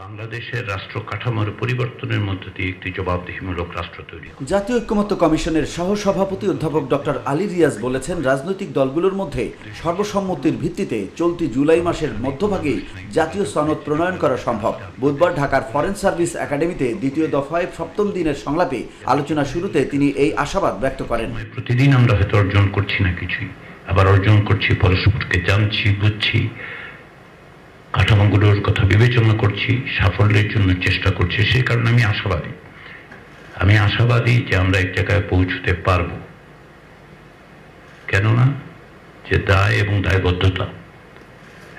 বাংলাদেশের রাষ্ট্র কাঠামোর পরিবর্তনের মধ্য দিয়ে একটি জবাবদিহিমূলক রাষ্ট্র তৈরি। জাতীয় ঐক্যমত্য কমিশনের সহসভাপতি অধ্যাপক ডক্টর আলী রিয়াজ বলেছেন, রাজনৈতিক দলগুলোর মধ্যে সর্বসম্মতির ভিত্তিতে চলতি জুলাই মাসের মধ্যভাগেই জাতীয় সনদ প্রণয়ন করা সম্ভব। বুধবার ঢাকার ফরেন সার্ভিস একাডেমিতে দ্বিতীয় দফায় ৭ম দিনের সংলাপে আলোচনা শুরুতে তিনি এই আশাবাদ ব্যক্ত করেন। প্রতিদিন আমরা হয়তো অর্জন করছি না কিছুই, আবার অর্জন করছি, পরস্পরকে জানছি, বুঝছি, কাঠামোগুলোর কথা বিবেচনা করছি, সাফল্যের জন্য চেষ্টা করছি। সেই কারণে আমি আশাবাদী যে আমরা এক জায়গায় পৌঁছতে পারব। কেননা যে দায় এবং দায়বদ্ধতা,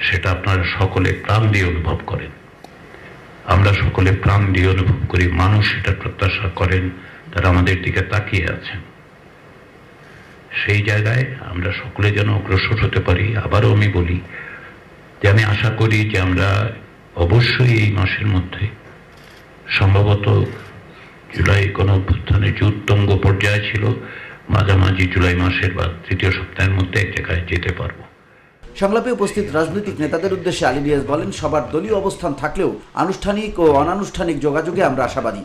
সেটা আপনারা সকলে প্রাণ দিয়ে অনুভব করেন, আমরা সকলে প্রাণ দিয়ে অনুভব করি। মানুষ এটা প্রত্যাশা করেন, তারা আমাদের দিকে তাকিয়ে আছেন। সেই জায়গায় আমরা সকলে যেন অগ্রসর হতে পারি। আবারও আমি বলি যে আমি আশা করি যে আমরা অবশ্যই এই মাসের মধ্যে, সম্ভবত জুলাই গণঅভ্যুত্থানের যে উত্তঙ্গ পর্যায়ে ছিল, মাঝামাঝি জুলাই মাসের বা তৃতীয় সপ্তাহের মধ্যে এক জায়গায় যেতে পারবো। সংলাপে উপস্থিত রাজনৈতিক নেতাদের উদ্দেশ্যে আলী রিয়াজ বলেন, সবার দলীয় অবস্থান থাকলেও আনুষ্ঠানিক ও অনানুষ্ঠানিক যোগাযোগে আমরা আশাবাদী।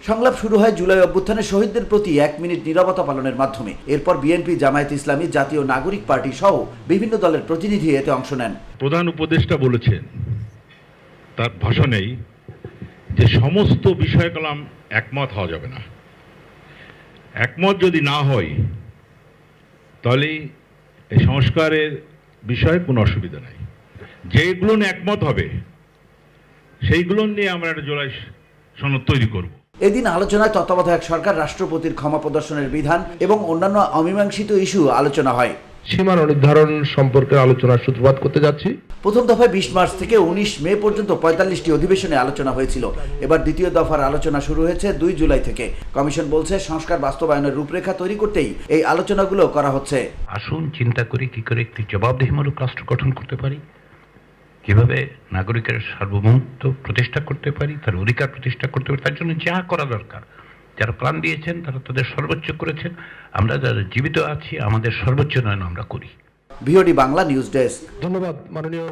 সংলাপ শুরু হয় জুলাই অভ্যুত্থানের শহীদদের প্রতি 1 মিনিট নীরবতা পালনের মাধ্যমে। এরপর বিএনপি, জামায়াত ইসলামী, জাতীয় নাগরিক পার্টি সহ বিভিন্ন দলের প্রতিনিধি এতে অংশ নেন। প্রধান উপদেষ্টা বলেছেন তার ভাষণেই যে সমস্ত বিষয়কলাম একমত হওয়া যাবে না। একমত যদি না হয় তাহলে এই সংস্কারের বিষয়ে কোনো অসুবিধা নাই। যেগুলো নিয়ে একমত হবে সেইগুলো নিয়ে আমরা একটা জুলাই সনদ তৈরি করব। এদিন আলোচনায় তত্ত্বাবধায়ক সরকার, রাষ্ট্রপতির ক্ষমা প্রদর্শনের বিধান এবং অন্যান্য অমীমাংসিত ইস্যু আলোচনা হয়। সীমানা নির্ধারণ সম্পর্কে আলোচনার সূত্রপাত করতে যাচ্ছি। প্রথম দফায় 20 মার্চ থেকে 19 মে পর্যন্ত 45টি অধিবেশনে আলোচনা হয়েছিল। এবার দ্বিতীয় দফার আলোচনা শুরু হয়েছে 2 জুলাই থেকে। কমিশন বলছে, সংস্কার বাস্তবায়নের রূপরেখা তৈরি করতেই এই আলোচনাগুলো করা হচ্ছে। আসুন চিন্তা করি কি করে একটি জবাবদিহিমূলক রাষ্ট্র গঠন করতে পারি, কিভাবে নাগরিকের সার্বভৌমত্ব প্রতিষ্ঠা করতে পারি, তার অধিকার প্রতিষ্ঠা করতে পারি। তার জন্য যা করা দরকার, যারা প্রাণ দিয়েছেন তারা তাদের সর্বোচ্চ করেছেন। আমরা যারা জীবিত আছি, আমাদের সর্বোচ্চ নয়ন আমরা করি। VOD Bangla news desk. ধন্যবাদ মাননীয়